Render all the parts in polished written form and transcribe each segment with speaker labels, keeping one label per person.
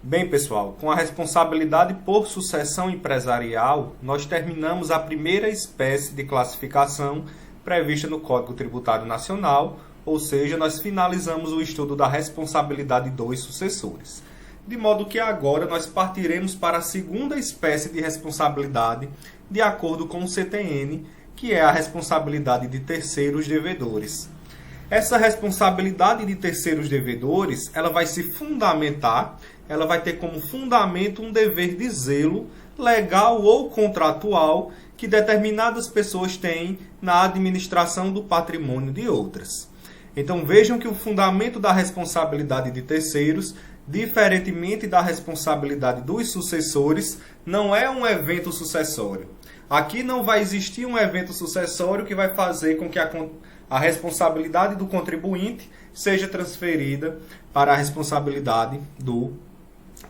Speaker 1: Bem, pessoal, com a responsabilidade por sucessão empresarial, nós terminamos a primeira espécie de classificação prevista no Código Tributário Nacional, ou seja, nós finalizamos o estudo da responsabilidade dos sucessores. De modo que agora nós partiremos para a segunda espécie de responsabilidade, de acordo com o CTN, que é a responsabilidade de terceiros devedores. Essa responsabilidade de terceiros devedores, ela vai se fundamentar, ela vai ter como fundamento um dever de zelo legal ou contratual que determinadas pessoas têm na administração do patrimônio de outras. Então vejam que o fundamento da responsabilidade de terceiros, diferentemente da responsabilidade dos sucessores, não é um evento sucessório. Aqui não vai existir um evento sucessório que vai fazer com que a responsabilidade do contribuinte seja transferida para a responsabilidade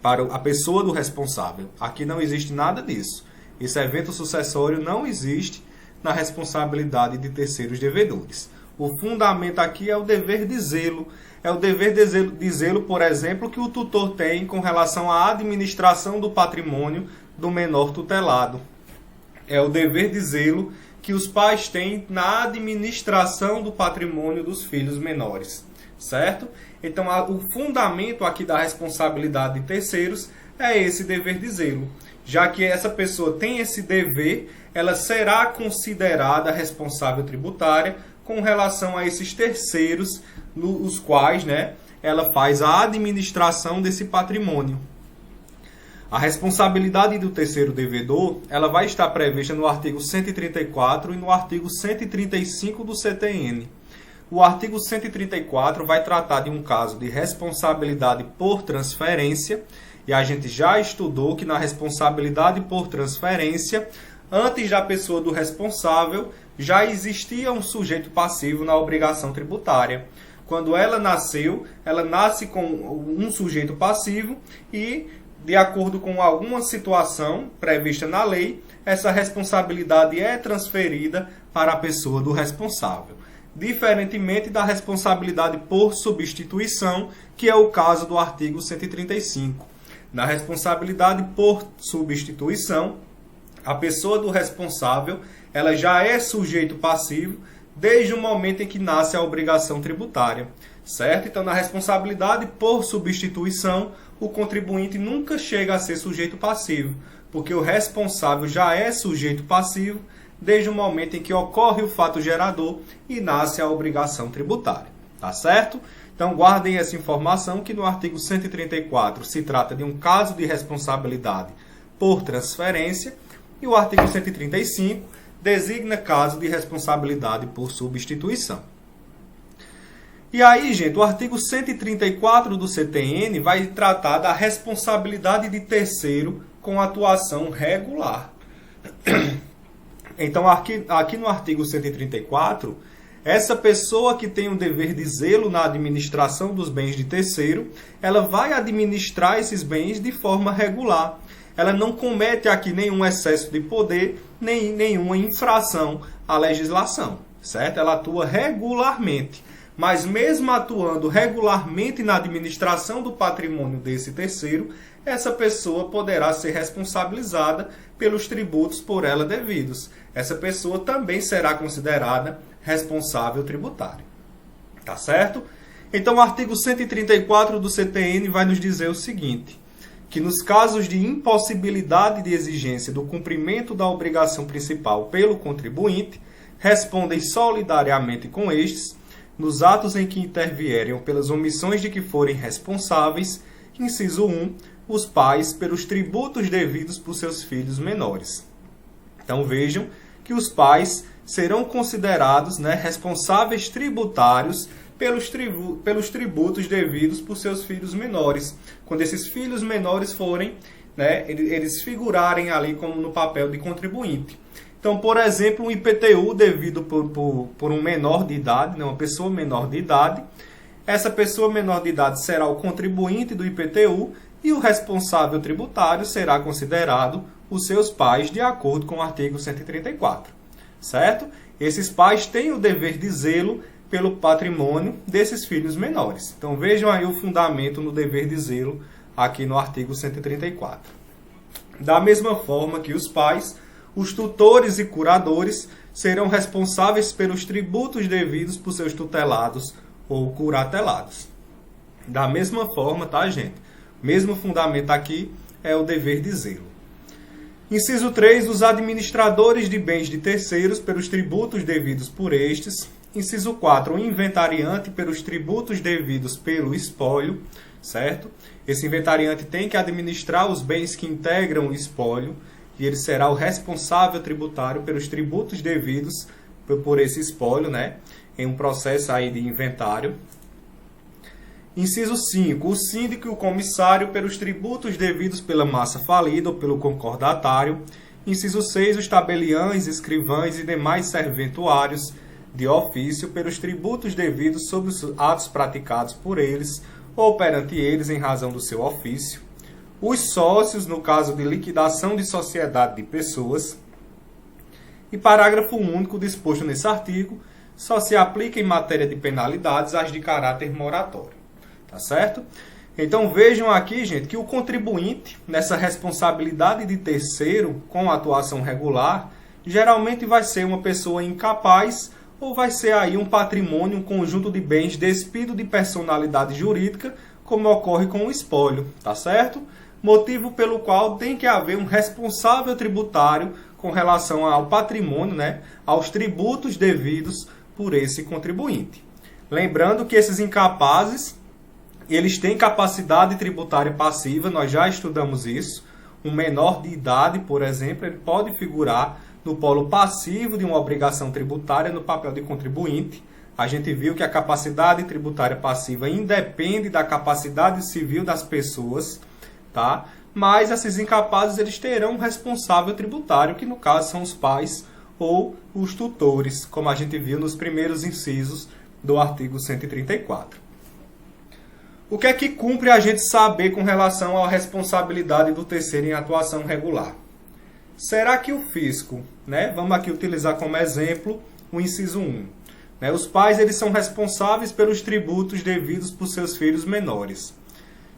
Speaker 1: para a pessoa do responsável. Aqui não existe nada disso. Esse evento sucessório não existe na responsabilidade de terceiros devedores. O fundamento aqui é o dever de zelo. É o dever de zelo, por exemplo, que o tutor tem com relação à administração do patrimônio do menor tutelado. É o dever de zelo que os pais têm na administração do patrimônio dos filhos menores, certo? Então, o fundamento aqui da responsabilidade de terceiros é esse dever de zelo. Já que essa pessoa tem esse dever, ela será considerada responsável tributária com relação a esses terceiros, os quais, ela faz a administração desse patrimônio. A responsabilidade do terceiro devedor, ela vai estar prevista no artigo 134 e no artigo 135 do CTN. O artigo 134 vai tratar de um caso de responsabilidade por transferência, e a gente já estudou que na responsabilidade por transferência, antes da pessoa do responsável, já existia um sujeito passivo na obrigação tributária. Quando ela nasceu, ela nasce com um sujeito passivo e, de acordo com alguma situação prevista na lei, essa responsabilidade é transferida para a pessoa do responsável. Diferentemente da responsabilidade por substituição, que é o caso do artigo 135. Na responsabilidade por substituição, a pessoa do responsável ela já é sujeito passivo desde o momento em que nasce a obrigação tributária, certo? Então, na responsabilidade por substituição, o contribuinte nunca chega a ser sujeito passivo, porque o responsável já é sujeito passivo desde o momento em que ocorre o fato gerador e nasce a obrigação tributária, tá certo? Então, guardem essa informação que no artigo 134 se trata de um caso de responsabilidade por transferência e o artigo 135 designa caso de responsabilidade por substituição. E aí, gente, o artigo 134 do CTN vai tratar da responsabilidade de terceiro com atuação regular. Então, aqui no artigo 134, essa pessoa que tem um dever de zelo na administração dos bens de terceiro, ela vai administrar esses bens de forma regular. Ela não comete aqui nenhum excesso de poder, nem nenhuma infração à legislação, certo? Ela atua regularmente. Mas mesmo atuando regularmente na administração do patrimônio desse terceiro, essa pessoa poderá ser responsabilizada pelos tributos por ela devidos. Essa pessoa também será considerada responsável tributário. Tá certo? Então, o artigo 134 do CTN vai nos dizer o seguinte, que nos casos de impossibilidade de exigência do cumprimento da obrigação principal pelo contribuinte, respondem solidariamente com estes, nos atos em que intervierem ou pelas omissões de que forem responsáveis, inciso 1, os pais pelos tributos devidos por seus filhos menores. Então vejam que os pais serão considerados responsáveis tributários pelos tributos devidos por seus filhos menores. Quando esses filhos menores forem, eles figurarem ali como no papel de contribuinte. Então, por exemplo, um IPTU devido por um menor de idade, uma pessoa menor de idade, essa pessoa menor de idade será o contribuinte do IPTU e o responsável tributário será considerado os seus pais, de acordo com o artigo 134, certo? Esses pais têm o dever de zelo pelo patrimônio desses filhos menores. Então, vejam aí o fundamento no dever de zelo aqui no artigo 134. Da mesma forma que os pais, os tutores e curadores serão responsáveis pelos tributos devidos por seus tutelados ou curatelados. Da mesma forma, tá, gente? Mesmo fundamento aqui é o dever de zelo. Inciso 3, os administradores de bens de terceiros pelos tributos devidos por estes. Inciso 4, o inventariante pelos tributos devidos pelo espólio, certo? Esse inventariante tem que administrar os bens que integram o espólio e ele será o responsável tributário pelos tributos devidos por esse espólio, né? Em um processo aí de inventário. Inciso 5. O síndico e o comissário pelos tributos devidos pela massa falida ou pelo concordatário. Inciso 6. Os tabeliães, escrivães e demais serventuários de ofício pelos tributos devidos sobre os atos praticados por eles ou perante eles em razão do seu ofício. Os sócios, no caso de liquidação de sociedade de pessoas. E parágrafo único disposto nesse artigo, só se aplica em matéria de penalidades as de caráter moratório. Tá certo? Então vejam aqui, gente, que o contribuinte, nessa responsabilidade de terceiro com atuação regular, geralmente vai ser uma pessoa incapaz ou vai ser aí um patrimônio, um conjunto de bens despido de personalidade jurídica, como ocorre com o espólio, tá certo? Motivo pelo qual tem que haver um responsável tributário com relação ao patrimônio, né, aos tributos devidos por esse contribuinte. Lembrando que esses incapazes, eles têm capacidade tributária passiva, nós já estudamos isso. Um menor de idade, por exemplo, ele pode figurar no polo passivo de uma obrigação tributária no papel de contribuinte. A gente viu que a capacidade tributária passiva independe da capacidade civil das pessoas, tá? Mas esses incapazes eles terão um responsável tributário, que no caso são os pais ou os tutores, como a gente viu nos primeiros incisos do artigo 134. O que é que cumpre a gente saber com relação à responsabilidade do terceiro em atuação regular? Será que o fisco, né? Vamos aqui utilizar como exemplo o inciso 1. Né? Os pais eles são responsáveis pelos tributos devidos por seus filhos menores.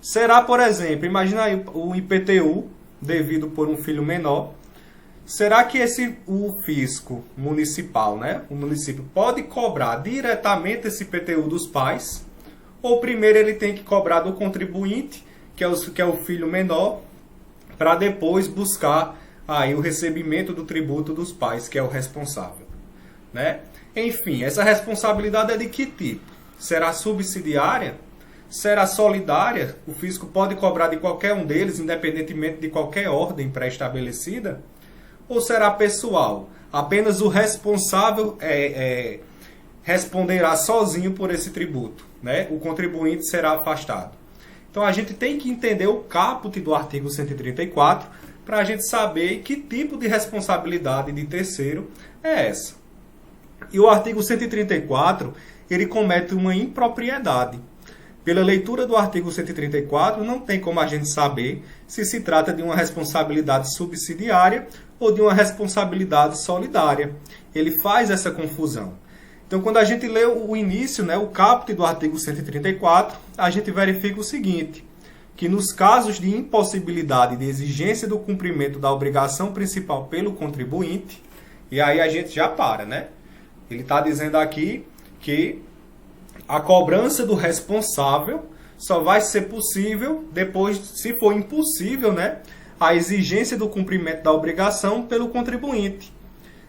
Speaker 1: Será, por exemplo, imagina aí o IPTU devido por um filho menor. Será que o fisco municipal, né? O município pode cobrar diretamente esse IPTU dos pais? Ou primeiro ele tem que cobrar do contribuinte, que é o filho menor, para depois buscar aí o recebimento do tributo dos pais, que é o responsável, né? Enfim, essa responsabilidade é de que tipo? Será subsidiária? Será solidária? O fisco pode cobrar de qualquer um deles, independentemente de qualquer ordem pré-estabelecida? Ou será pessoal? Apenas o responsável responderá sozinho por esse tributo, né? O contribuinte será afastado. Então a gente tem que entender o caput do artigo 134 para a gente saber que tipo de responsabilidade de terceiro é essa. E o artigo 134, ele comete uma impropriedade. Pela leitura do artigo 134, não tem como a gente saber se se trata de uma responsabilidade subsidiária ou de uma responsabilidade solidária. Ele faz essa confusão. Então, quando a gente lê o início, né, o caput do artigo 134, a gente verifica o seguinte, que nos casos de impossibilidade de exigência do cumprimento da obrigação principal pelo contribuinte, e aí a gente já para, né? Ele está dizendo aqui que a cobrança do responsável só vai ser possível depois, se for impossível, né, a exigência do cumprimento da obrigação pelo contribuinte.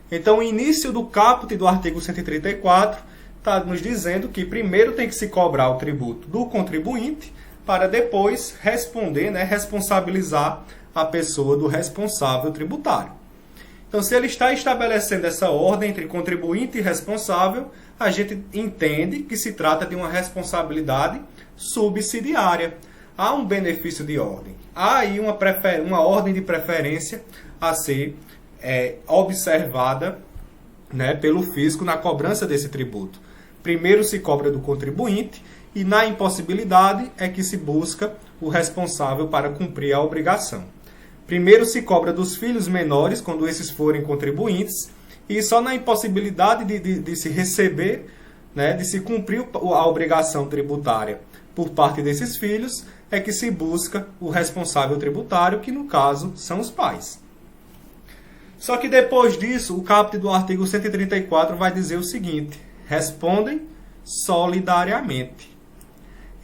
Speaker 1: Então, o início do caput do artigo 134 está nos dizendo que primeiro tem que se cobrar o tributo do contribuinte para depois responder, né, responsabilizar a pessoa do responsável tributário. Então, se ele está estabelecendo essa ordem entre contribuinte e responsável, a gente entende que se trata de uma responsabilidade subsidiária. Há um benefício de ordem. Há aí uma ordem de preferência a ser observada, né, pelo fisco na cobrança desse tributo. Primeiro se cobra do contribuinte e, na impossibilidade, é que se busca o responsável para cumprir a obrigação. Primeiro se cobra dos filhos menores, quando esses forem contribuintes, e só na impossibilidade de se receber, né, de se cumprir a obrigação tributária por parte desses filhos, é que se busca o responsável tributário, que no caso são os pais. Só que depois disso, o caput do artigo 134 vai dizer o seguinte: respondem solidariamente.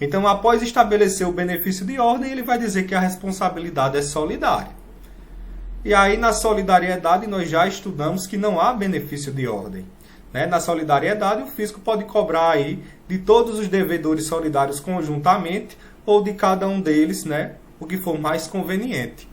Speaker 1: Então, após estabelecer o benefício de ordem, ele vai dizer que a responsabilidade é solidária. E aí, na solidariedade, nós já estudamos que não há benefício de ordem. Na solidariedade, o fisco pode cobrar aí de todos os devedores solidários conjuntamente ou de cada um deles, o que for mais conveniente.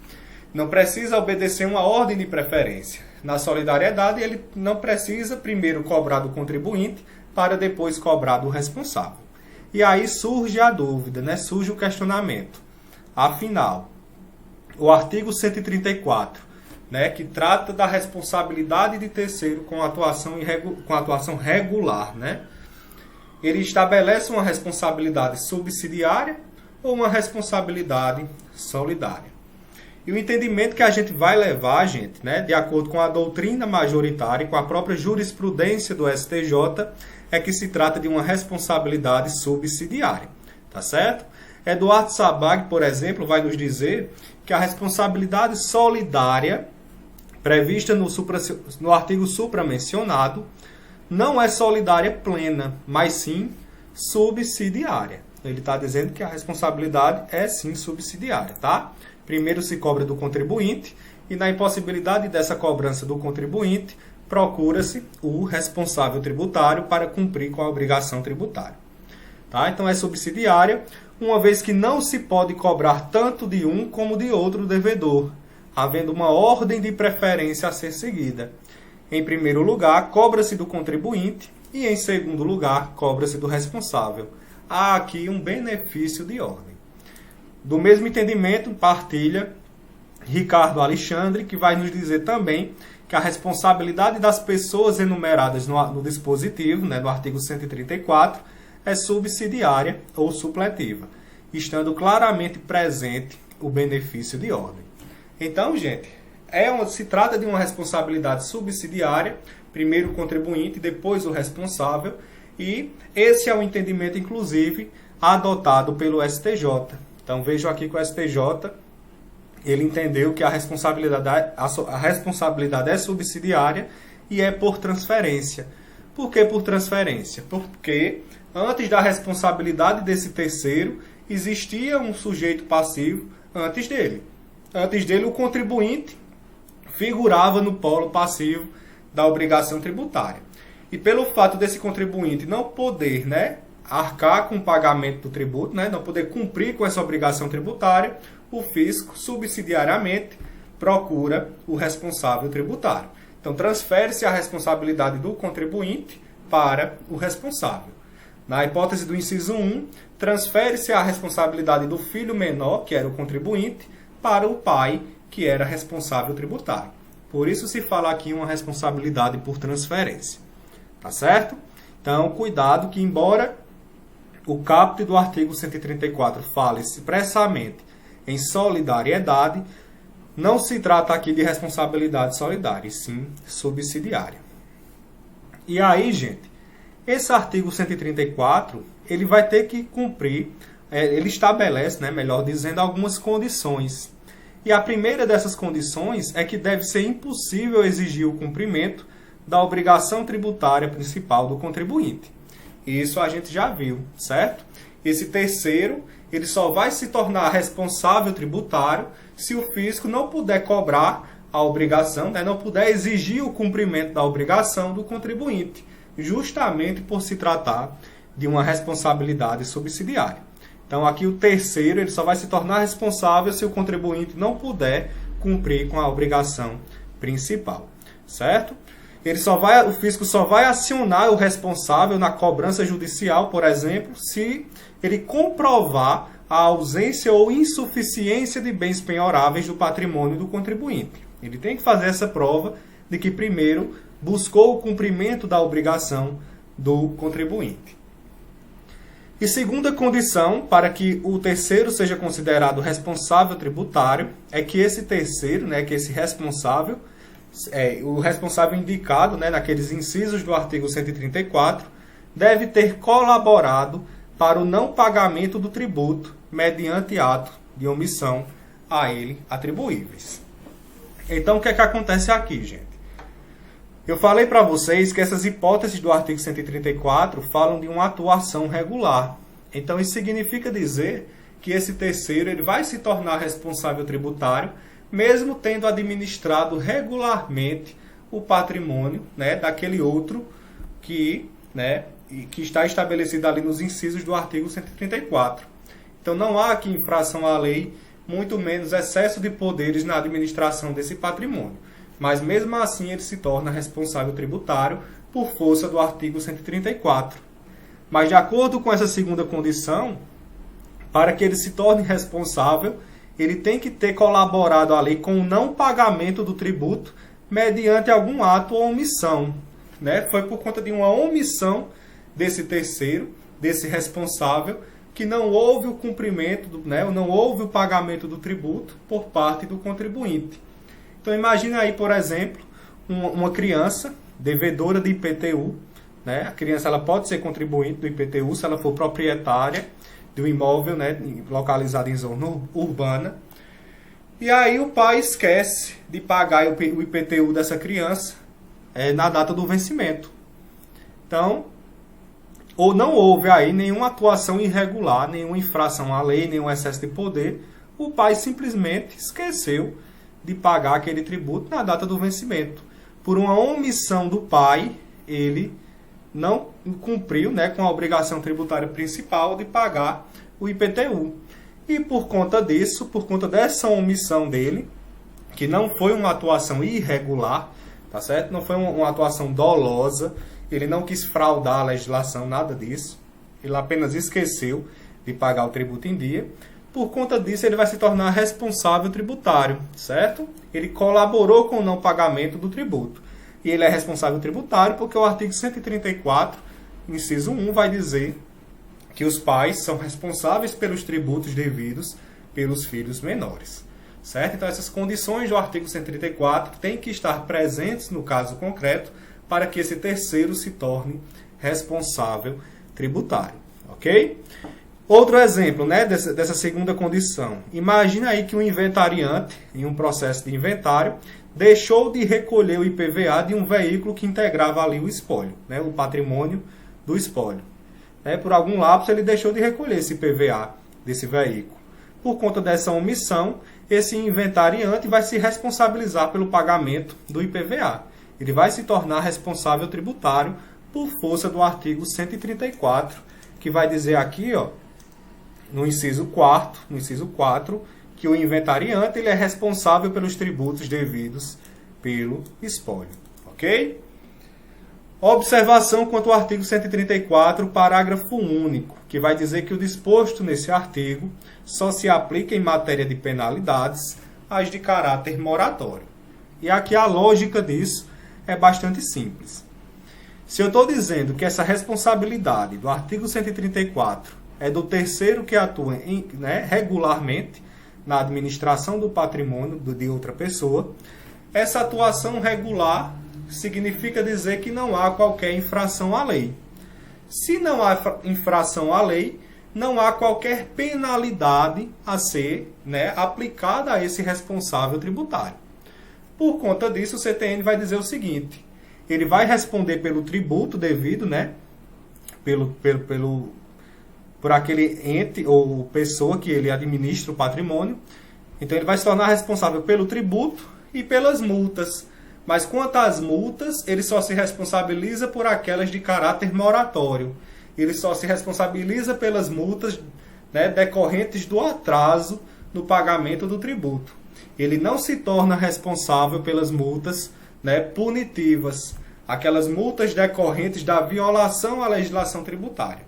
Speaker 1: Não precisa obedecer uma ordem de preferência. Na solidariedade, ele não precisa primeiro cobrar do contribuinte para depois cobrar do responsável. E aí surge a dúvida, surge o questionamento. Afinal, o artigo 134, que trata da responsabilidade de terceiro com atuação regular, ele estabelece uma responsabilidade subsidiária ou uma responsabilidade solidária. E o entendimento que a gente vai levar, gente, de acordo com a doutrina majoritária e com a própria jurisprudência do STJ, é que se trata de uma responsabilidade subsidiária, tá certo? Eduardo Sabag, por exemplo, vai nos dizer que a responsabilidade solidária prevista no artigo supramencionado não é solidária plena, mas sim subsidiária. Ele está dizendo que a responsabilidade é sim subsidiária, tá? Primeiro se cobra do contribuinte e na impossibilidade dessa cobrança do contribuinte, procura-se o responsável tributário para cumprir com a obrigação tributária. Tá? Então é subsidiária, uma vez que não se pode cobrar tanto de um como de outro devedor, havendo uma ordem de preferência a ser seguida. Em primeiro lugar, cobra-se do contribuinte e, em segundo lugar, cobra-se do responsável. Há aqui um benefício de ordem. Do mesmo entendimento, partilha Ricardo Alexandre, que vai nos dizer também que a responsabilidade das pessoas enumeradas no dispositivo, no artigo 134, é subsidiária ou supletiva, estando claramente presente o benefício de ordem. Então, gente, se trata de uma responsabilidade subsidiária, primeiro o contribuinte, depois o responsável, e esse é o entendimento, inclusive, adotado pelo STJ. Então, vejo aqui que o STJ ele entendeu que a responsabilidade é subsidiária e é por transferência. Por que por transferência? Porque antes da responsabilidade desse terceiro, existia um sujeito passivo antes dele. Antes dele, o contribuinte figurava no polo passivo da obrigação tributária. E pelo fato desse contribuinte não poder, arcar com o pagamento do tributo, não poder cumprir com essa obrigação tributária, o fisco subsidiariamente procura o responsável tributário. Então, transfere-se a responsabilidade do contribuinte para o responsável. Na hipótese do inciso 1, transfere-se a responsabilidade do filho menor, que era o contribuinte, para o pai, que era responsável tributário. Por isso se fala aqui uma responsabilidade por transferência. Tá certo? Então, cuidado que, embora o caput do artigo 134 fale expressamente em solidariedade, não se trata aqui de responsabilidade solidária, e sim subsidiária. E aí, gente, esse artigo 134, ele vai ter que cumprir, ele estabelece, melhor dizendo, algumas condições. E a primeira dessas condições é que deve ser impossível exigir o cumprimento da obrigação tributária principal do contribuinte. Isso a gente já viu, certo? Esse terceiro, ele só vai se tornar responsável tributário se o fisco não puder cobrar a obrigação, não puder exigir o cumprimento da obrigação do contribuinte, justamente por se tratar de uma responsabilidade subsidiária. Então, aqui o terceiro, ele só vai se tornar responsável se o contribuinte não puder cumprir com a obrigação principal, certo? O fisco só vai acionar o responsável na cobrança judicial, por exemplo, se ele comprovar a ausência ou insuficiência de bens penhoráveis do patrimônio do contribuinte. Ele tem que fazer essa prova de que, primeiro, buscou o cumprimento da obrigação do contribuinte. E segunda condição para que o terceiro seja considerado responsável tributário é que esse terceiro, que esse responsável, o responsável indicado naqueles incisos do artigo 134, deve ter colaborado para o não pagamento do tributo mediante ato de omissão a ele atribuíveis. Então, o que é que acontece aqui, gente? Eu falei para vocês que essas hipóteses do artigo 134 falam de uma atuação regular. Então, isso significa dizer que esse terceiro ele vai se tornar responsável tributário, mesmo tendo administrado regularmente o patrimônio, né, daquele outro que está estabelecido ali nos incisos do artigo 134. Então, não há aqui infração à lei, muito menos excesso de poderes na administração desse patrimônio. Mas, mesmo assim, ele se torna responsável tributário por força do artigo 134. Mas, de acordo com essa segunda condição, para que ele se torne responsável, ele tem que ter colaborado ali com o não pagamento do tributo mediante algum ato ou omissão. Né? Foi por conta de uma omissão desse terceiro, desse responsável, que não houve o cumprimento, não houve o pagamento do tributo por parte do contribuinte. Então, imagine aí, por exemplo, uma criança devedora de IPTU. Né? A criança ela pode ser contribuinte do IPTU se ela for proprietária de um imóvel, né, localizado em zona urbana. E aí o pai esquece de pagar o IPTU dessa criança na data do vencimento. Então, ou não houve aí nenhuma atuação irregular, nenhuma infração à lei, nenhum excesso de poder, o pai simplesmente esqueceu de pagar aquele tributo na data do vencimento. Por uma omissão do pai, ele não cumpriu, né, com a obrigação tributária principal de pagar o IPTU. E por conta disso, por conta dessa omissão dele, que não foi uma atuação irregular, tá certo? Não foi uma atuação dolosa, ele não quis fraudar a legislação, nada disso. Ele apenas esqueceu de pagar o tributo em dia. Por conta disso, ele vai se tornar responsável tributário, certo? Ele colaborou com o não pagamento do tributo. E ele é responsável tributário porque o artigo 134, inciso 1, vai dizer que os pais são responsáveis pelos tributos devidos pelos filhos menores, certo? Então, essas condições do artigo 134 têm que estar presentes no caso concreto para que esse terceiro se torne responsável tributário, ok? Outro exemplo, né, dessa segunda condição. Imagina aí que um inventariante, em um processo de inventário, deixou de recolher o IPVA de um veículo que integrava ali o espólio, né, o patrimônio do espólio. Por algum lapso, ele deixou de recolher esse IPVA desse veículo. Por conta dessa omissão, esse inventariante vai se responsabilizar pelo pagamento do IPVA. Ele vai se tornar responsável tributário por força do artigo 134, que vai dizer aqui, ó, no inciso 4º, que o inventariante ele é responsável pelos tributos devidos pelo espólio. Ok? Observação quanto ao artigo 134, parágrafo único, que vai dizer que o disposto nesse artigo só se aplica em matéria de penalidades as de caráter moratório. E aqui a lógica disso é bastante simples. Se eu estou dizendo que essa responsabilidade do artigo 134 é do terceiro que atua regularmente na administração do patrimônio de outra pessoa, essa atuação regular significa dizer que não há qualquer infração à lei. Se não há infração à lei, não há qualquer penalidade a ser aplicada a esse responsável tributário. Por conta disso, o CTN vai dizer o seguinte: ele vai responder pelo tributo devido, por aquele ente ou pessoa que ele administra o patrimônio. Então, ele vai se tornar responsável pelo tributo e pelas multas. Mas, quanto às multas, ele só se responsabiliza por aquelas de caráter moratório. Ele só se responsabiliza pelas multas decorrentes do atraso no pagamento do tributo. Ele não se torna responsável pelas multas punitivas, aquelas multas decorrentes da violação à legislação tributária.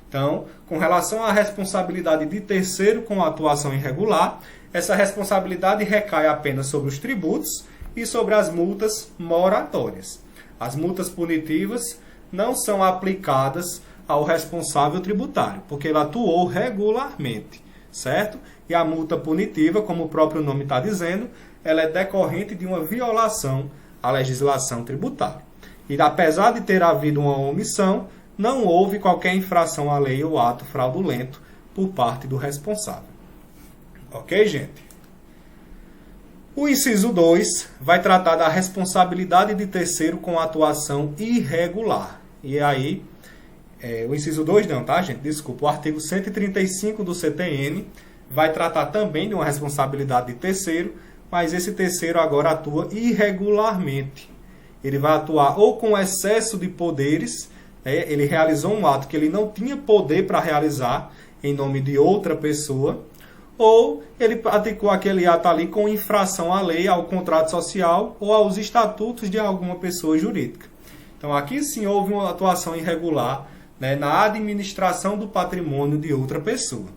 Speaker 1: Então, com relação à responsabilidade de terceiro com a atuação irregular, essa responsabilidade recai apenas sobre os tributos e sobre as multas moratórias. As multas punitivas não são aplicadas ao responsável tributário, porque ele atuou regularmente, certo? E a multa punitiva, como o próprio nome está dizendo, ela é decorrente de uma violação à legislação tributária. E apesar de ter havido uma omissão, não houve qualquer infração à lei ou ato fraudulento por parte do responsável. Ok, gente? O inciso 2 vai tratar da responsabilidade de terceiro com atuação irregular. E aí, o inciso 2 não, tá, gente? Desculpa, o artigo 135 do CTN vai tratar também de uma responsabilidade de terceiro, mas esse terceiro agora atua irregularmente. Ele vai atuar ou com excesso de poderes, ele realizou um ato que ele não tinha poder para realizar em nome de outra pessoa, ou ele praticou aquele ato ali com infração à lei, ao contrato social ou aos estatutos de alguma pessoa jurídica. Então aqui sim houve uma atuação irregular, né, na administração do patrimônio de outra pessoa.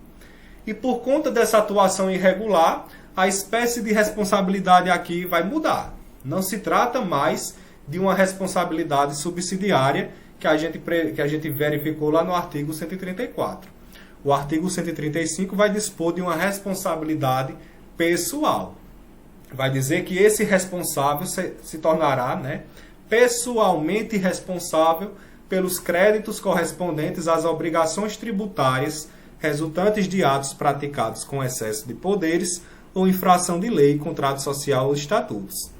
Speaker 1: E por conta dessa atuação irregular, a espécie de responsabilidade aqui vai mudar. Não se trata mais de uma responsabilidade subsidiária que a gente verificou lá no artigo 134. O artigo 135 vai dispor de uma responsabilidade pessoal. Vai dizer que esse responsável se tornará, né, pessoalmente responsável pelos créditos correspondentes às obrigações tributárias resultantes de atos praticados com excesso de poderes ou infração de lei, contrato social ou estatutos.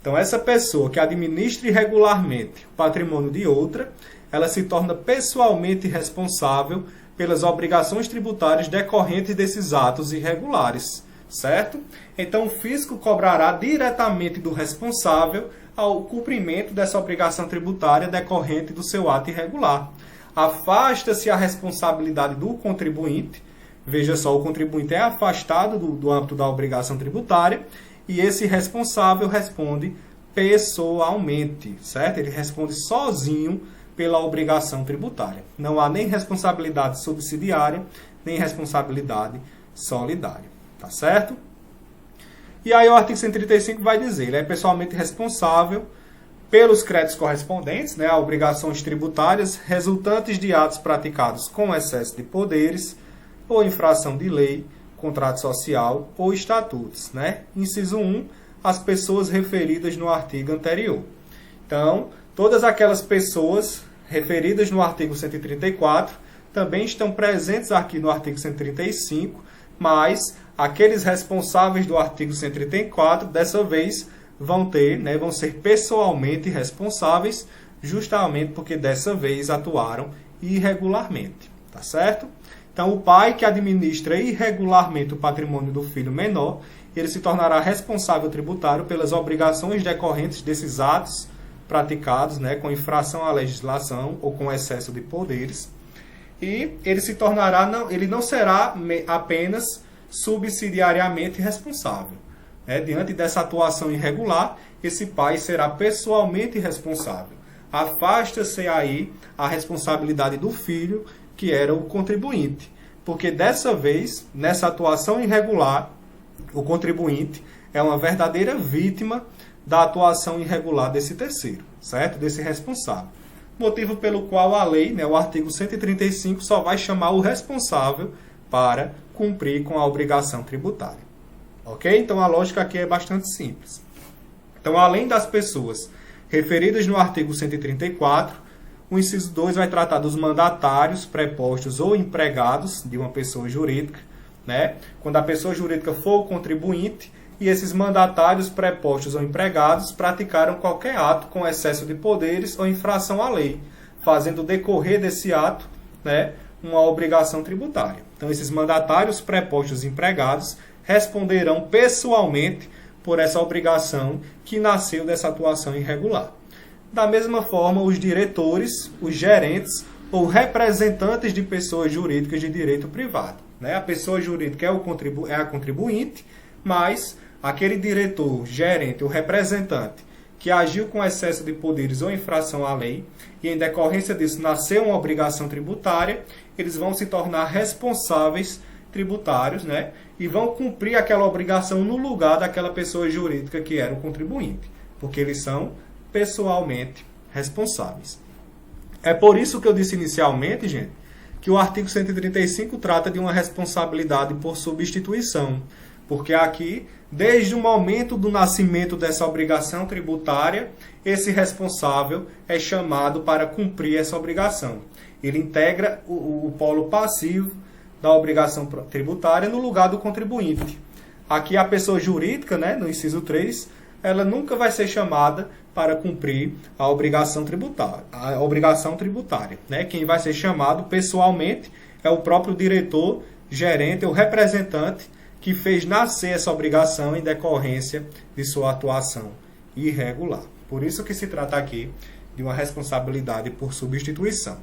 Speaker 1: Então, essa pessoa que administra irregularmente o patrimônio de outra, ela se torna pessoalmente responsável pelas obrigações tributárias decorrentes desses atos irregulares, certo? Então, o fisco cobrará diretamente do responsável ao cumprimento dessa obrigação tributária decorrente do seu ato irregular. Afasta-se a responsabilidade do contribuinte. Veja só, o contribuinte é afastado do âmbito da obrigação tributária e esse responsável responde pessoalmente, certo? Ele responde sozinho pela obrigação tributária. Não há nem responsabilidade subsidiária, nem responsabilidade solidária, tá certo? E aí o artigo 135 vai dizer, ele é pessoalmente responsável pelos créditos correspondentes, né, a obrigações tributárias resultantes de atos praticados com excesso de poderes ou infração de lei, contrato social ou estatutos, né? Inciso 1, as pessoas referidas no artigo anterior. Então, todas aquelas pessoas referidas no artigo 134 também estão presentes aqui no artigo 135, mas aqueles responsáveis do artigo 134, dessa vez, vão ser pessoalmente responsáveis, justamente porque dessa vez atuaram irregularmente, tá certo? Então, o pai que administra irregularmente o patrimônio do filho menor, ele se tornará responsável tributário pelas obrigações decorrentes desses atos praticados, né, com infração à legislação ou com excesso de poderes. E ele não será apenas subsidiariamente responsável. Diante dessa atuação irregular, esse pai será pessoalmente responsável. Afasta-se aí a responsabilidade do filho, que era o contribuinte. Porque dessa vez, nessa atuação irregular, o contribuinte é uma verdadeira vítima da atuação irregular desse terceiro, certo? Desse responsável. Motivo pelo qual a lei, o artigo 135, só vai chamar o responsável para cumprir com a obrigação tributária. Ok? Então, a lógica aqui é bastante simples. Então, além das pessoas referidas no artigo 134, o inciso 2 vai tratar dos mandatários, prepostos ou empregados de uma pessoa jurídica, né? Quando a pessoa jurídica for o contribuinte e esses mandatários, prepostos ou empregados praticaram qualquer ato com excesso de poderes ou infração à lei, fazendo decorrer desse ato, né, uma obrigação tributária. Então, esses mandatários, prepostos e empregados responderão pessoalmente por essa obrigação que nasceu dessa atuação irregular. Da mesma forma, os diretores, os gerentes ou representantes de pessoas jurídicas de direito privado. A pessoa jurídica é a contribuinte, mas aquele diretor, gerente ou representante que agiu com excesso de poderes ou infração à lei e, em decorrência disso, nasceu uma obrigação tributária, eles vão se tornar responsáveis tributários, e vão cumprir aquela obrigação no lugar daquela pessoa jurídica que era o contribuinte, porque eles são pessoalmente responsáveis. É por isso que eu disse inicialmente, gente, que o artigo 135 trata de uma responsabilidade por substituição, porque aqui, desde o momento do nascimento dessa obrigação tributária, esse responsável é chamado para cumprir essa obrigação. Ele integra o polo passivo da obrigação tributária no lugar do contribuinte. Aqui a pessoa jurídica, né, no inciso 3, ela nunca vai ser chamada para cumprir a obrigação tributária. Né? Quem vai ser chamado pessoalmente é o próprio diretor, gerente ou representante que fez nascer essa obrigação em decorrência de sua atuação irregular. Por isso que se trata aqui de uma responsabilidade por substituição.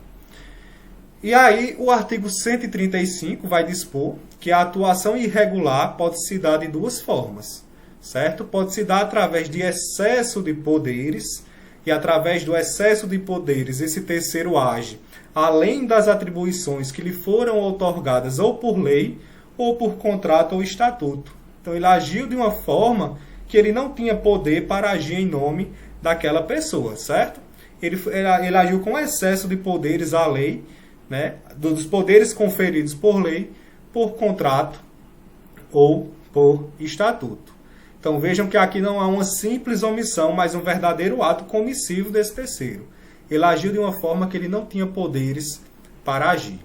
Speaker 1: E aí, o artigo 135 vai dispor que a atuação irregular pode se dar de duas formas, certo? Pode se dar através de excesso de poderes, e através do excesso de poderes esse terceiro age além das atribuições que lhe foram outorgadas ou por lei, ou por contrato ou estatuto. Então, ele agiu de uma forma que ele não tinha poder para agir em nome daquela pessoa, certo? Ele agiu com excesso de poderes à lei, né, dos poderes conferidos por lei, por contrato ou por estatuto. Então vejam que aqui não há uma simples omissão, mas um verdadeiro ato comissivo desse terceiro. Ele agiu de uma forma que ele não tinha poderes para agir.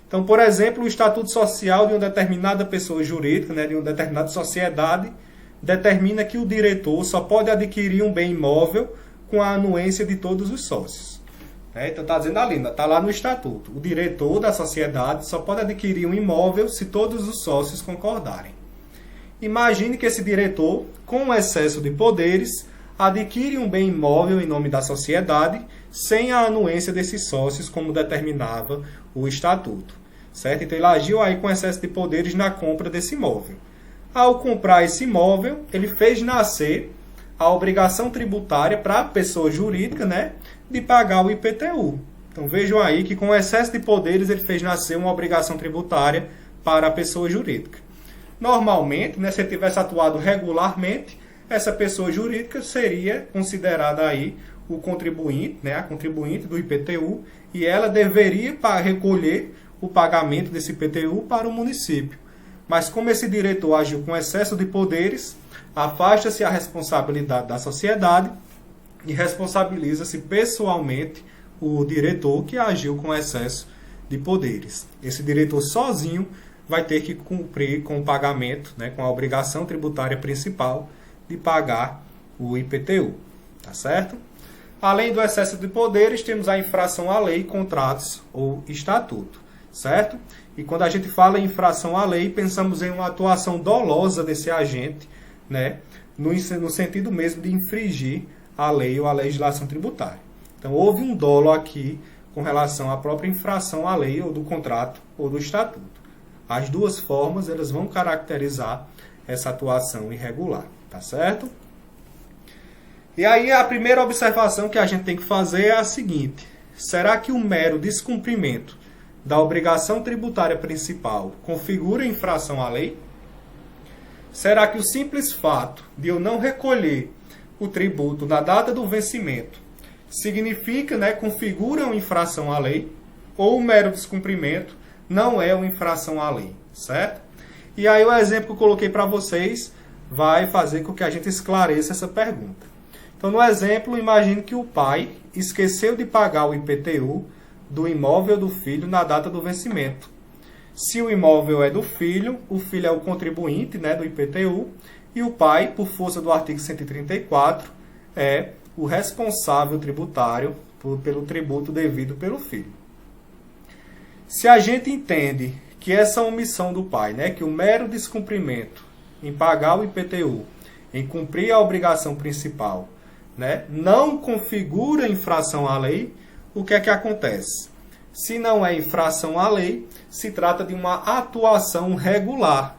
Speaker 1: Então, por exemplo, o estatuto social de uma determinada pessoa jurídica, né, de uma determinada sociedade, determina que o diretor só pode adquirir um bem imóvel com a anuência de todos os sócios. Então está dizendo ali, está lá no estatuto. O diretor da sociedade só pode adquirir um imóvel se todos os sócios concordarem. Imagine que esse diretor, com excesso de poderes, adquire um bem imóvel em nome da sociedade sem a anuência desses sócios, como determinava o estatuto. Certo? Então ele agiu aí com excesso de poderes na compra desse imóvel. Ao comprar esse imóvel, ele fez nascer a obrigação tributária para a pessoa jurídica, né, de pagar o IPTU. Então vejam aí que com excesso de poderes ele fez nascer uma obrigação tributária para a pessoa jurídica. Normalmente, né, se ele tivesse atuado regularmente, essa pessoa jurídica seria considerada aí o contribuinte, né, a contribuinte do IPTU, e ela deveria recolher o pagamento desse IPTU para o município. Mas como esse diretor agiu com excesso de poderes, afasta-se a responsabilidade da sociedade e responsabiliza-se pessoalmente o diretor que agiu com excesso de poderes. Esse diretor sozinho vai ter que cumprir com o pagamento, né, com a obrigação tributária principal de pagar o IPTU. Tá certo? Além do excesso de poderes, temos a infração à lei, contratos ou estatuto. Certo? E quando a gente fala em infração à lei, pensamos em uma atuação dolosa desse agente, né, no sentido mesmo de infringir a lei ou a legislação tributária. Então, houve um dolo aqui com relação à própria infração à lei ou do contrato ou do estatuto. As duas formas, elas vão caracterizar essa atuação irregular, tá certo? E aí, a primeira observação que a gente tem que fazer é a seguinte: será que o mero descumprimento da obrigação tributária principal configura infração à lei? Será que o simples fato de eu não recolher o tributo na data do vencimento significa, né, configura uma infração à lei? Ou o mero descumprimento não é uma infração à lei, certo? E aí o exemplo que eu coloquei para vocês vai fazer com que a gente esclareça essa pergunta. Então, no exemplo, imagine que o pai esqueceu de pagar o IPTU do imóvel do filho na data do vencimento. Se o imóvel é do filho, o filho é o contribuinte, né, do IPTU, e o pai, por força do artigo 134, é o responsável tributário pelo tributo devido pelo filho. Se a gente entende que essa omissão do pai, né, que o mero descumprimento em pagar o IPTU, em cumprir a obrigação principal, né, não configura infração à lei, o que é que acontece? Se não é infração à lei, se trata de uma atuação regular.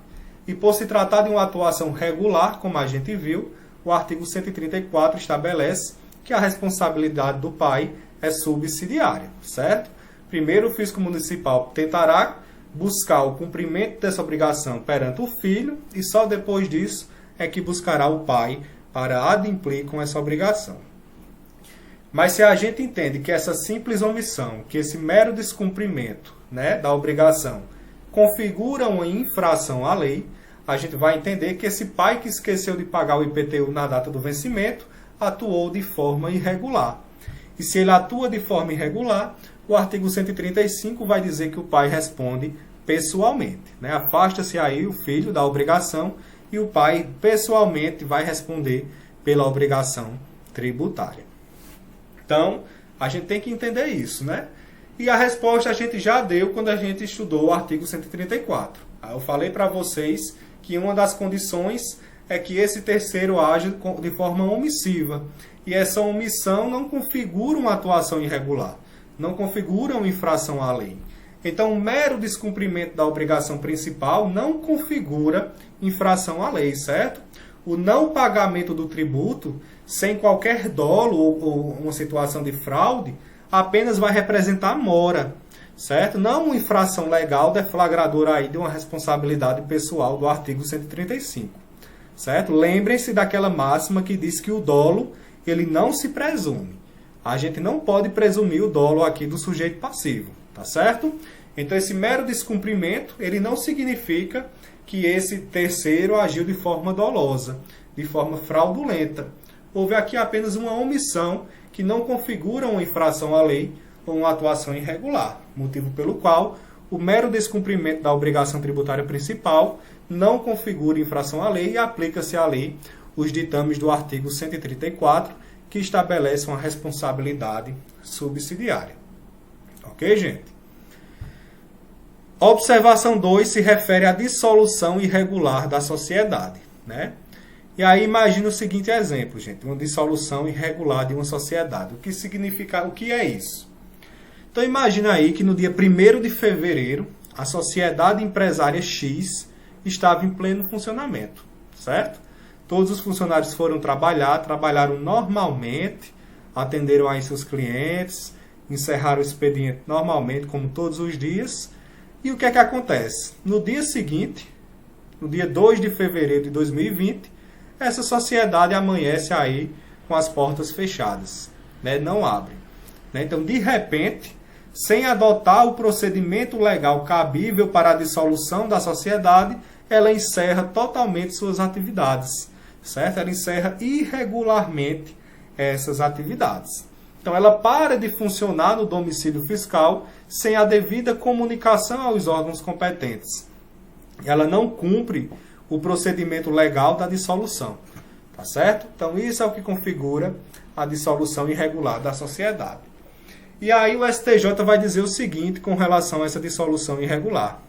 Speaker 1: E por se tratar de uma atuação regular, como a gente viu, o artigo 134 estabelece que a responsabilidade do pai é subsidiária, certo? Primeiro, o fisco municipal tentará buscar o cumprimento dessa obrigação perante o filho e só depois disso é que buscará o pai para adimplir com essa obrigação. Mas se a gente entende que essa simples omissão, que esse mero descumprimento, né, da obrigação configura uma infração à lei, a gente vai entender que esse pai que esqueceu de pagar o IPTU na data do vencimento atuou de forma irregular. E se ele atua de forma irregular, o artigo 135 vai dizer que o pai responde pessoalmente, né? Afasta-se aí o filho da obrigação e o pai pessoalmente vai responder pela obrigação tributária. Então, a gente tem que entender isso, né? E a resposta a gente já deu quando a gente estudou o artigo 134. Eu falei para vocês que uma das condições é que esse terceiro age de forma omissiva. E essa omissão não configura uma atuação irregular, não configura uma infração à lei. Então, o mero descumprimento da obrigação principal não configura infração à lei, certo? O não pagamento do tributo, sem qualquer dolo ou uma situação de fraude, apenas vai representar mora, certo? Não uma infração legal deflagradora aí de uma responsabilidade pessoal do artigo 135, certo? Lembrem-se daquela máxima que diz que o dolo, ele não se presume. A gente não pode presumir o dolo aqui do sujeito passivo, tá certo? Então, esse mero descumprimento, ele não significa que esse terceiro agiu de forma dolosa, de forma fraudulenta. Houve aqui apenas uma omissão que não configura uma infração à lei ou uma atuação irregular, motivo pelo qual o mero descumprimento da obrigação tributária principal não configura infração à lei e aplica-se à lei os ditames do artigo 134, que estabelece uma responsabilidade subsidiária. Ok, gente? Observação 2 se refere à dissolução irregular da sociedade, né? E aí imagina o seguinte exemplo, gente, uma dissolução irregular de uma sociedade. O que significa, o que é isso? Então imagina aí que no dia 1º de fevereiro, a sociedade empresária X estava em pleno funcionamento, certo? Todos os funcionários foram trabalhar, trabalharam normalmente, atenderam aí seus clientes, encerraram o expediente normalmente, como todos os dias. E o que é que acontece? No dia seguinte, no dia 2 de fevereiro de 2020, essa sociedade amanhece aí com as portas fechadas, né? Não abre, né? Então, de repente, sem adotar o procedimento legal cabível para a dissolução da sociedade, ela encerra totalmente suas atividades, certo? Ela encerra irregularmente essas atividades. Então, ela para de funcionar no domicílio fiscal sem a devida comunicação aos órgãos competentes. Ela não cumpre o procedimento legal da dissolução, tá certo? Então, isso é o que configura a dissolução irregular da sociedade. E aí o STJ vai dizer o seguinte com relação a essa dissolução irregular.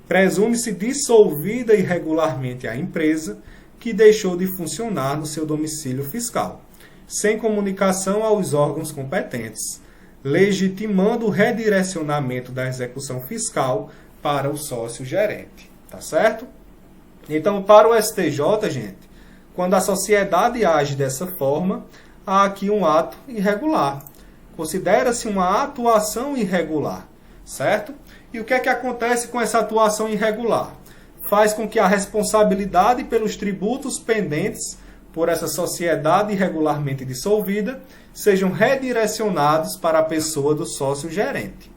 Speaker 1: Presume-se dissolvida irregularmente a empresa que deixou de funcionar no seu domicílio fiscal, sem comunicação aos órgãos competentes, legitimando o redirecionamento da execução fiscal para o sócio gerente, tá certo? Então, para o STJ, gente, quando a sociedade age dessa forma, há aqui um ato irregular. Considera-se uma atuação irregular, certo? E o que é que acontece com essa atuação irregular? Faz com que a responsabilidade pelos tributos pendentes por essa sociedade irregularmente dissolvida sejam redirecionados para a pessoa do sócio gerente.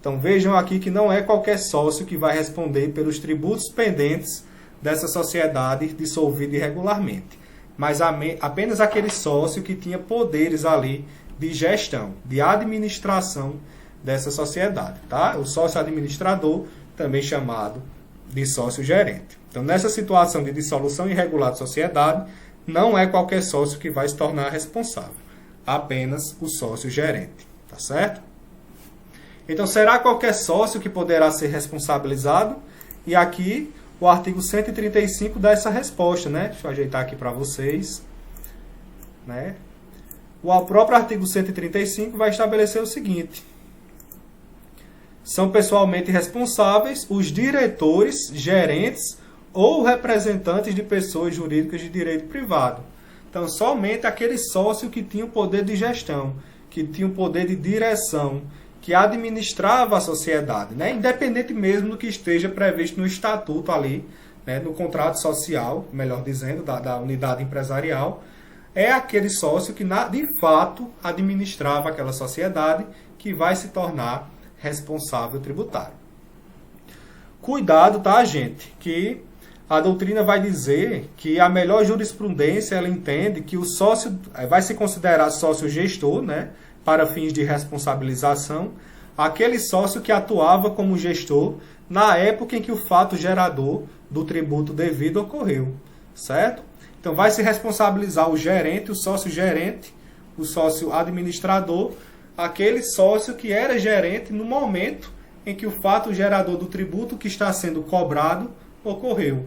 Speaker 1: Então, vejam aqui que não é qualquer sócio que vai responder pelos tributos pendentes dessa sociedade dissolvida irregularmente, mas apenas aquele sócio que tinha poderes ali de gestão, de administração dessa sociedade, tá? O sócio administrador, também chamado de sócio gerente. Então, nessa situação de dissolução irregular de sociedade, não é qualquer sócio que vai se tornar responsável, apenas o sócio gerente, tá certo? Então, será qualquer sócio que poderá ser responsabilizado? E aqui o artigo 135 dá essa resposta, né? Deixa eu ajeitar aqui para vocês, né? O próprio artigo 135 vai estabelecer o seguinte: são pessoalmente responsáveis os diretores, gerentes ou representantes de pessoas jurídicas de direito privado. Então, somente aquele sócio que tinha o poder de gestão, que tinha o poder de direção, que administrava a sociedade, né? Independente mesmo do que esteja previsto no estatuto ali, né? No contrato social, melhor dizendo, da unidade empresarial, é aquele sócio que, de fato, administrava aquela sociedade que vai se tornar responsável tributário. Cuidado, tá, gente? Que a doutrina vai dizer que a melhor jurisprudência, ela entende que o sócio vai se considerar sócio gestor, né? Para fins de responsabilização, aquele sócio que atuava como gestor na época em que o fato gerador do tributo devido ocorreu, certo? Então, vai se responsabilizar o gerente, o sócio-gerente, o sócio-administrador, aquele sócio que era gerente no momento em que o fato gerador do tributo que está sendo cobrado ocorreu.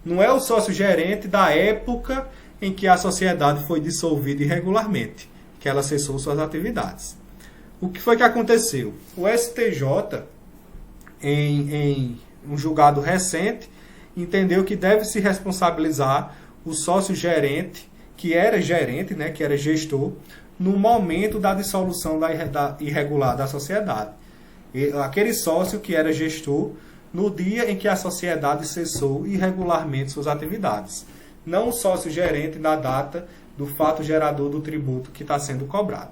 Speaker 1: Não é o sócio-gerente da época em que a sociedade foi dissolvida irregularmente, que ela cessou suas atividades. O que foi que aconteceu? O STJ, em um julgado recente, entendeu que deve se responsabilizar o sócio-gerente, que era gerente, né, que era gestor, no momento da dissolução irregular da sociedade. Aquele sócio que era gestor no dia em que a sociedade cessou irregularmente suas atividades. Não o sócio-gerente na data do fato gerador do tributo que está sendo cobrado.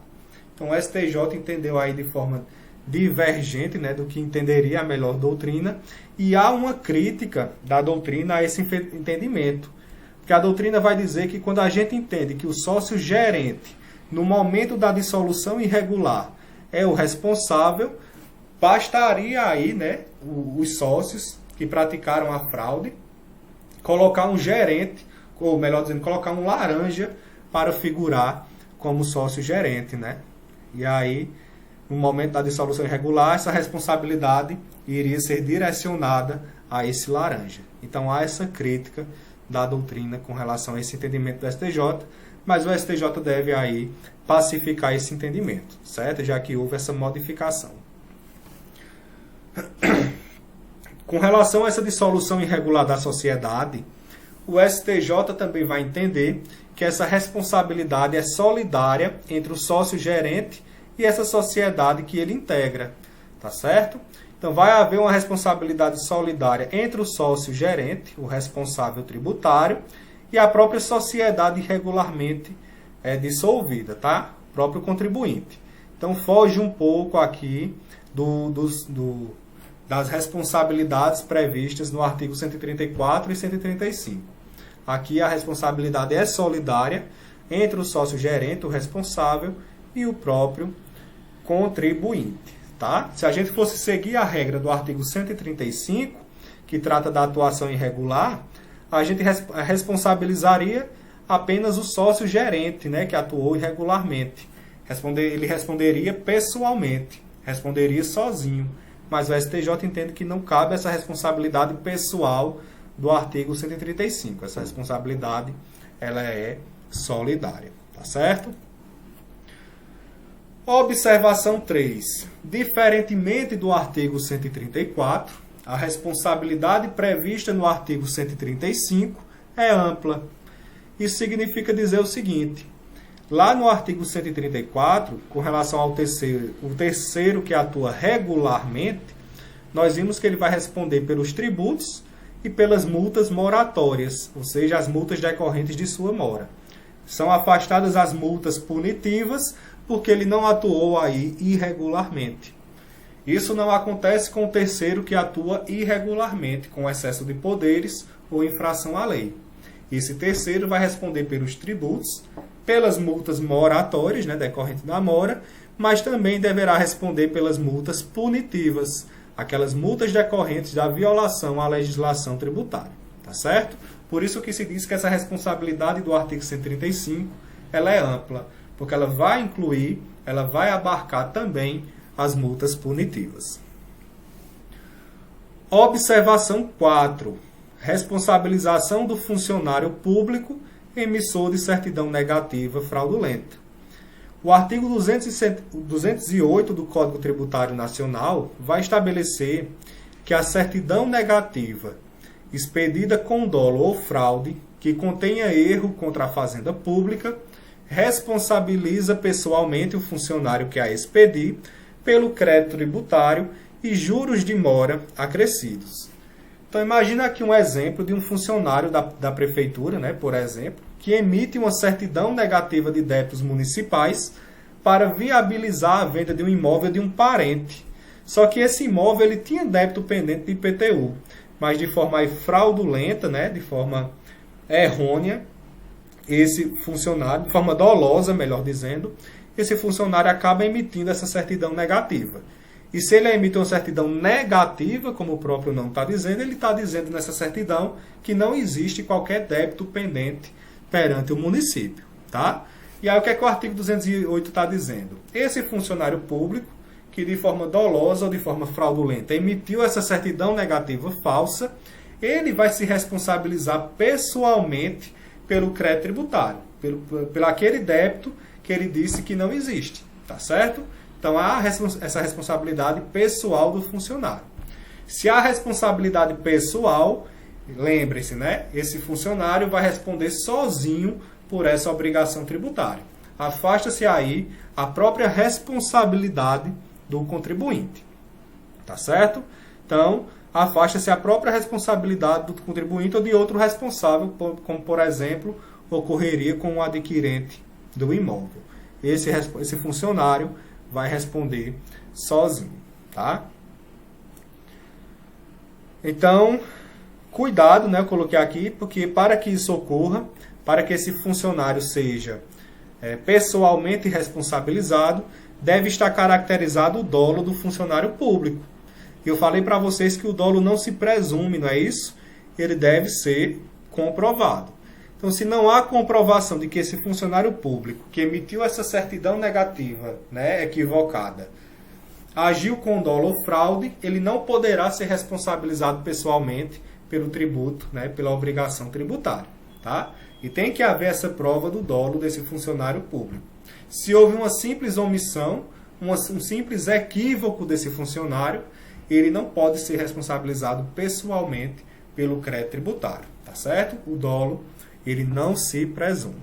Speaker 1: Então, o STJ entendeu aí de forma divergente, né, do que entenderia a melhor doutrina, e há uma crítica da doutrina a esse entendimento. Porque a doutrina vai dizer que quando a gente entende que o sócio-gerente, no momento da dissolução irregular, é o responsável, bastaria aí, né, os sócios que praticaram a fraude, colocar um gerente, ou melhor dizendo, colocar um laranja para figurar como sócio-gerente, né? E aí, no momento da dissolução irregular, essa responsabilidade iria ser direcionada a esse laranja. Então, há essa crítica da doutrina com relação a esse entendimento do STJ, mas o STJ deve aí pacificar esse entendimento, certo? Já que houve essa modificação. Com relação a essa dissolução irregular da sociedade, o STJ também vai entender que essa responsabilidade é solidária entre o sócio-gerente e essa sociedade que ele integra, tá certo? Então, vai haver uma responsabilidade solidária entre o sócio-gerente, o responsável tributário, e a própria sociedade irregularmente dissolvida, tá? O próprio contribuinte. Então, foge um pouco aqui das responsabilidades previstas no artigo 134 e 135. Aqui a responsabilidade é solidária entre o sócio-gerente, o responsável, e o próprio contribuinte. Tá? Se a gente fosse seguir a regra do artigo 135, que trata da atuação irregular, a gente responsabilizaria apenas o sócio-gerente, né, que atuou irregularmente. Ele responderia pessoalmente, responderia sozinho. Mas o STJ entende que não cabe essa responsabilidade pessoal do artigo 135. Essa responsabilidade ela é solidária. Tá certo? Observação 3. Diferentemente do artigo 134, a responsabilidade prevista no artigo 135 é ampla. Isso significa dizer o seguinte: lá no artigo 134, com relação ao terceiro que atua regularmente, nós vimos que ele vai responder pelos tributos e pelas multas moratórias, ou seja, as multas decorrentes de sua mora. São afastadas as multas punitivas porque ele não atuou aí irregularmente. Isso não acontece com o terceiro que atua irregularmente, com excesso de poderes ou infração à lei. Esse terceiro vai responder pelos tributos, pelas multas moratórias, né, decorrentes da mora, mas também deverá responder pelas multas punitivas, aquelas multas decorrentes da violação à legislação tributária. Tá certo? Por isso que se diz que essa responsabilidade do artigo 135 ela é ampla, porque ela vai incluir, ela vai abarcar também as multas punitivas. Observação 4. Responsabilização do funcionário público emissor de certidão negativa fraudulenta. O artigo 208 do Código Tributário Nacional vai estabelecer que a certidão negativa expedida com dolo ou fraude que contenha erro contra a fazenda pública responsabiliza pessoalmente o funcionário que a expedir pelo crédito tributário e juros de mora acrescidos. Então, imagina aqui um exemplo de um funcionário da prefeitura, né, por exemplo, que emite uma certidão negativa de débitos municipais para viabilizar a venda de um imóvel de um parente. Só que esse imóvel ele tinha débito pendente de IPTU, mas de forma fraudulenta, né, de forma errônea, esse funcionário, de forma dolosa, melhor dizendo, esse funcionário acaba emitindo essa certidão negativa. E se ele emite uma certidão negativa, como o próprio nome está dizendo, ele está dizendo nessa certidão que não existe qualquer débito pendente perante o município. Tá? E aí o que é que o artigo 208 está dizendo? Esse funcionário público, que de forma dolosa ou de forma fraudulenta emitiu essa certidão negativa falsa, ele vai se responsabilizar pessoalmente pelo crédito tributário, pelo aquele débito que ele disse que não existe. Tá certo? Então, há essa responsabilidade pessoal do funcionário. Se há responsabilidade pessoal, lembre-se, né? Esse funcionário vai responder sozinho por essa obrigação tributária. Afasta-se aí a própria responsabilidade do contribuinte. Tá certo? Então, afasta-se a própria responsabilidade do contribuinte ou de outro responsável, como, por exemplo, ocorreria com o adquirente do imóvel. Esse funcionário vai responder sozinho, tá? Então, cuidado, né? Eu coloquei aqui, porque para que isso ocorra, para que esse funcionário seja pessoalmente responsabilizado, deve estar caracterizado o dolo do funcionário público. E eu falei para vocês que o dolo não se presume, não é isso? Ele deve ser comprovado. Então, se não há comprovação de que esse funcionário público que emitiu essa certidão negativa, né, equivocada, agiu com dolo ou fraude, ele não poderá ser responsabilizado pessoalmente pelo tributo, né, pela obrigação tributária. Tá? E tem que haver essa prova do dolo desse funcionário público. Se houve uma simples omissão, um simples equívoco desse funcionário, ele não pode ser responsabilizado pessoalmente pelo crédito tributário. Tá certo? O dolo ele não se presume.